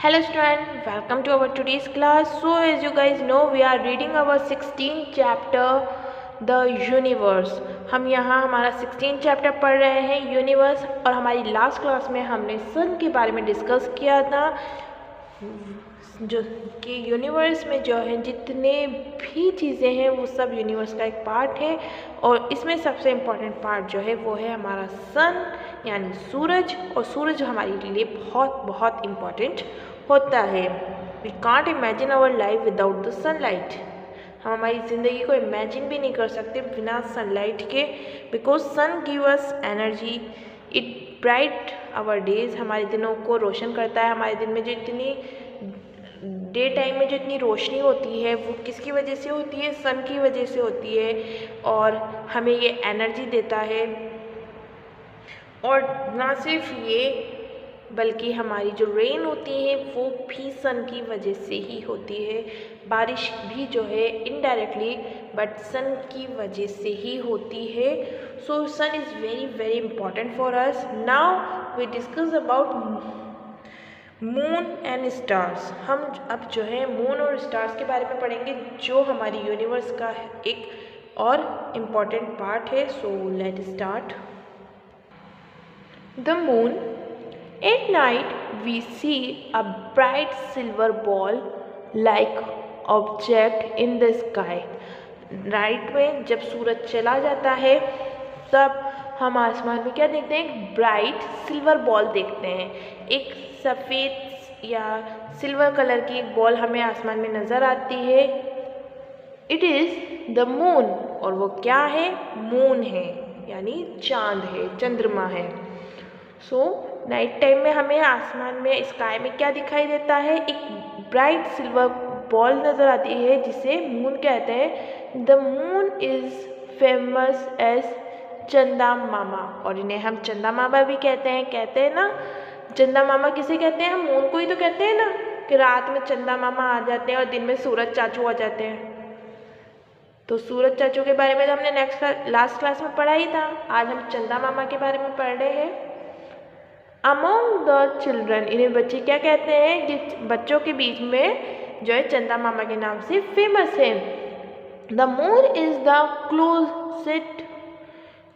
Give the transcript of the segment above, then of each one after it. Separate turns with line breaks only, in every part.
Hello student, welcome to our today's class. So as you guys know, we are reading our 16th chapter The Universe. हम यहाँ हमारा 16th chapter पढ़ रहे हैं universe, और हमारी लास्ट क्लास में हमने सन के बारे में डिस्कस किया था, जो कि यूनिवर्स में जो है जितने भी चीज़ें हैं वो सब यूनिवर्स का एक पार्ट है, और इसमें सबसे इम्पॉर्टेंट पार्ट जो है वो है हमारा सन यानी सूरज। और सूरज हमारे लिए बहुत बहुत इम्पॉर्टेंट होता है। We can't imagine our life without the sunlight. हम हमारी ज़िंदगी को इमेजिन भी नहीं कर सकते बिना सनलाइट के, because sun give us energy, it bright our days, हमारे दिनों को रोशन करता है। हमारे दिन में जो इतनी डे टाइम में जो इतनी रोशनी होती है वो किसकी वजह से होती है? सन की वजह से होती है, और हमें ये एनर्जी देता है। और ना सिर्फ ये, बल्कि हमारी जो रेन होती है वो भी सन की वजह से ही होती है। बारिश भी जो है इनडायरेक्टली बट सन की वजह से ही होती है। So sun is very very important for us. Now we discuss about moon and stars. हम अब जो है मून और स्टार्स के बारे में पढ़ेंगे, जो हमारी यूनिवर्स का एक और इम्पॉर्टेंट पार्ट है। So let start. The moon, at night we see a bright silver ball like object in the sky. Right में जब सूरज चला जाता है तब हम आसमान में क्या देखते हैं? एक ब्राइट सिल्वर बॉल देखते हैं। एक सफ़ेद या सिल्वर कलर की एक बॉल हमें आसमान में नज़र आती है। इट इज़ द मून, और वो क्या है? मून है, यानी चांद है, चंद्रमा है। सो नाइट टाइम में हमें आसमान में स्काई में क्या दिखाई देता है? एक ब्राइट सिल्वर बॉल नज़र आती है जिसे मून कहते हैं। The moon is famous as Chanda Mama, और इन्हें हम चंदा मामा भी कहते हैं ना। चंदा मामा किसे कहते हैं? हम मून को ही तो कहते हैं ना, कि रात में चंदा मामा आ जाते हैं और दिन में सूरज चाचू आ जाते हैं। तो सूरज चाचू के बारे में तो हमने लास्ट क्लास में पढ़ा ही था। आज हम चंदा मामा के बारे में पढ़ रहे हैं। अमोंग द चिल्ड्रन, इन्हें बच्चे क्या कहते हैं? कि बच्चों के बीच में जो है चंदा मामा के नाम से फेमस है। The moon is the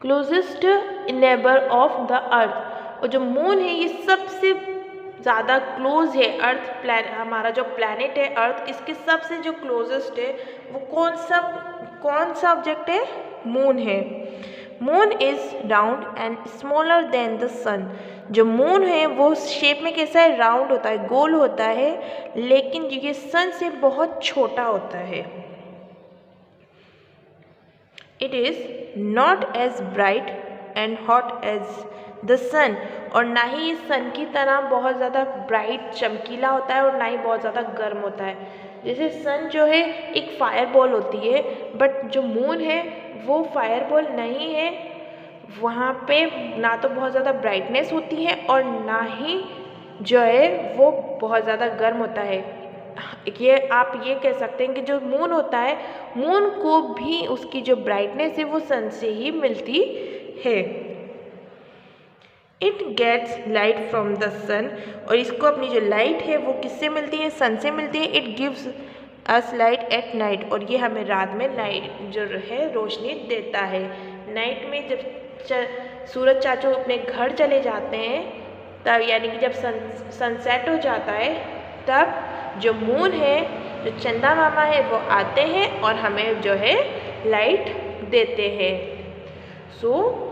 closest neighbour of the earth, और जो मून है ये सबसे ज़्यादा क्लोज है अर्थ हमारा जो प्लैनेट है अर्थ, इसके सबसे जो क्लोजेस्ट है वो कौन सा ऑब्जेक्ट है? मून है। Moon is round and smaller than the sun. जो मून है वो शेप में कैसा है? राउंड होता है, गोल होता है, लेकिन ये सन से बहुत छोटा होता है। It is not as bright and hot as the sun, और ना ही ये सन की तरह बहुत ज़्यादा ब्राइट चमकीला होता है और ना ही बहुत ज़्यादा गर्म होता है। जैसे सन जो है एक फायर बॉल होती है, बट जो मून है वो फायर बॉल नहीं है। वहाँ पे ना तो बहुत ज़्यादा ब्राइटनेस होती है और ना ही जो है वो बहुत ज़्यादा गर्म होता है। ये आप ये कह सकते हैं कि जो मून होता है, मून को भी उसकी जो ब्राइटनेस है वो सन से ही मिलती है। It gets light from the sun, और इसको अपनी जो लाइट है वो किससे मिलती है? सन से मिलती है। It gives us light at night, और ये हमें रात में लाइट जो है रोशनी देता है। नाइट में जब सूरज चाचू अपने घर चले जाते हैं तब, यानी कि जब सनसेट हो जाता है, तब जो मून है, जो चंदा मामा है, वो आते हैं और हमें जो है लाइट देते हैं। सो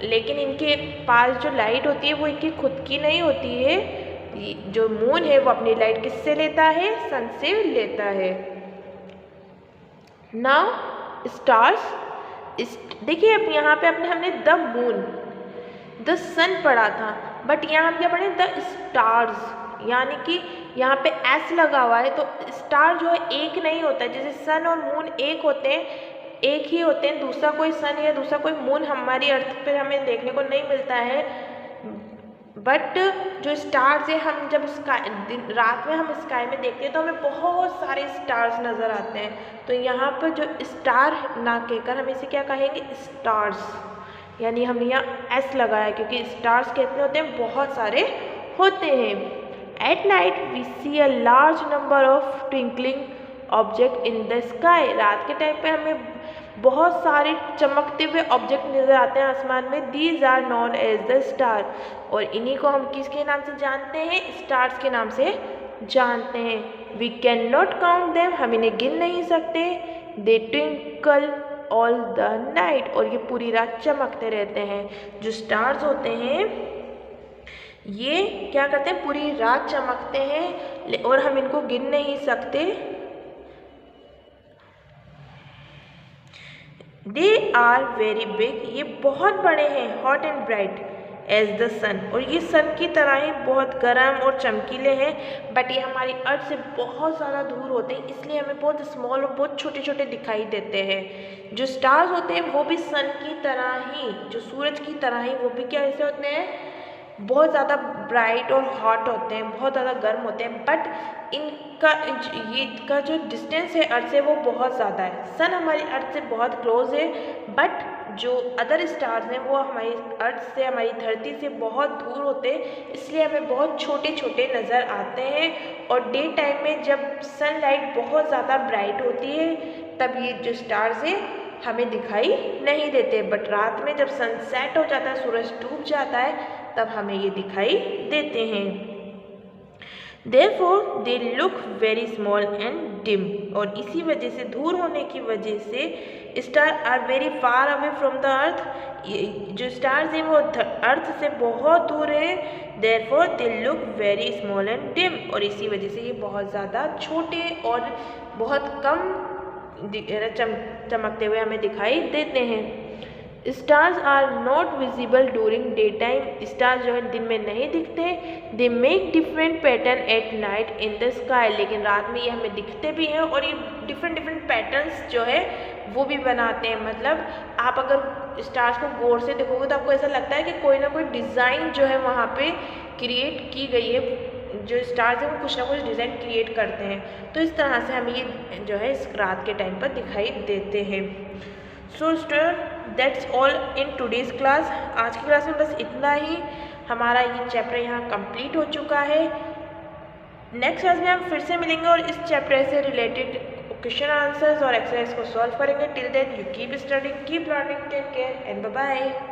लेकिन इनके पास जो लाइट होती है वो इनकी खुद की नहीं होती है। जो मून है वो अपनी लाइट किससे लेता है? सन से लेता है। नाउ स्टार्स, देखिए अब यहाँ पे हमने द मून, द सन पढ़ा था, बट यहाँ हम क्या पढ़े? द स्टार्स, यानी कि यहाँ पे एस लगा हुआ है, तो स्टार जो है एक नहीं होता है। जैसे सन और मून एक होते हैं, एक ही होते हैं, दूसरा कोई सन या दूसरा कोई मून हमारी अर्थ पे हमें देखने को नहीं मिलता है। बट जो स्टार्स है, हम जब रात में हम स्काई में देखते हैं तो हमें बहुत सारे स्टार्स नज़र आते हैं। तो यहाँ पर जो स्टार ना कहकर हम इसे क्या कहेंगे? स्टार्स, यानी हमने यहाँ एस लगाया क्योंकि स्टार्स कितने होते हैं? बहुत सारे होते हैं। At night we see a large number of twinkling object in the sky. रात के टाइम पे हमें बहुत सारे चमकते हुए ऑब्जेक्ट नज़र आते हैं आसमान में। These are known as the star, और इन्हीं को हम किसके नाम से जानते हैं? स्टार्स के नाम से जानते हैं। We can not count them, हम इन्हें गिन नहीं सकते। They twinkle all the night, और ये पूरी रात चमकते रहते हैं। जो स्टार्स होते हैं ये क्या करते हैं? पूरी रात चमकते हैं और हम इनको गिन नहीं सकते। दे आर वेरी बिग, ये बहुत बड़े हैं। Hot and bright as the sun, और ये सन की तरह ही बहुत गर्म और चमकीले हैं। बट ये हमारी अर्थ से बहुत ज़्यादा दूर होते हैं, इसलिए हमें बहुत स्मॉल और बहुत छोटे छोटे दिखाई देते हैं। जो स्टार्स होते हैं वो भी सन की तरह ही, जो सूरज की तरह ही, वो भी क्या ऐसे होते हैं? बहुत ज़्यादा ब्राइट और हॉट होते हैं, बहुत ज़्यादा गर्म होते हैं। बट इनका जो डिस्टेंस है अर्थ से वो बहुत ज़्यादा है। सन हमारी अर्थ से बहुत क्लोज है, बट जो अदर स्टार्स हैं वो हमारी अर्थ से, हमारी धरती से बहुत दूर होते हैं, इसलिए हमें बहुत छोटे छोटे नज़र आते हैं। और डे टाइम में जब सनलाइट बहुत ज़्यादा ब्राइट होती है तब ये जो स्टार्स हैं हमें दिखाई नहीं देते। बट रात में जब सनसेट हो जाता है, सूरज डूब जाता है, तब हमें ये दिखाई देते हैं। Therefore they look very small and dim, और इसी वजह से, दूर होने की वजह से, star are very far away from the earth, जो स्टार्स हैं वो अर्थ से बहुत दूर है। Therefore they look very small and dim, और इसी वजह से ये बहुत ज़्यादा छोटे और बहुत कम चमकते हुए हमें दिखाई देते हैं। Stars are not visible during day time, stars जो है दिन में नहीं दिखते। They make different pattern at night in the sky, लेकिन रात में ये हमें दिखते भी हैं और ये डिफरेंट डिफरेंट पैटर्न्स जो है वो भी बनाते हैं। मतलब आप अगर स्टार्स को गौर से देखोगे तो आपको ऐसा लगता है कि कोई ना कोई डिज़ाइन जो है वहाँ पे क्रिएट की गई है। जो स्टार्स हैं वो कुछ ना कुछ डिज़ाइन क्रिएट करते हैं, तो इस तरह से हमें ये जो है इस रात के टाइम पर दिखाई देते हैं। So student that's all in today's class. आज की क्लास में बस इतना ही। हमारा ये चैप्टर यहाँ कंप्लीट हो चुका है। नेक्स्ट क्लास में हम फिर से मिलेंगे और इस चैप्टर से रिलेटेड क्वेश्चन आंसर्स और एक्सरसाइज को सॉल्व करेंगे। Till then you keep studying, keep learning, take care and bye bye.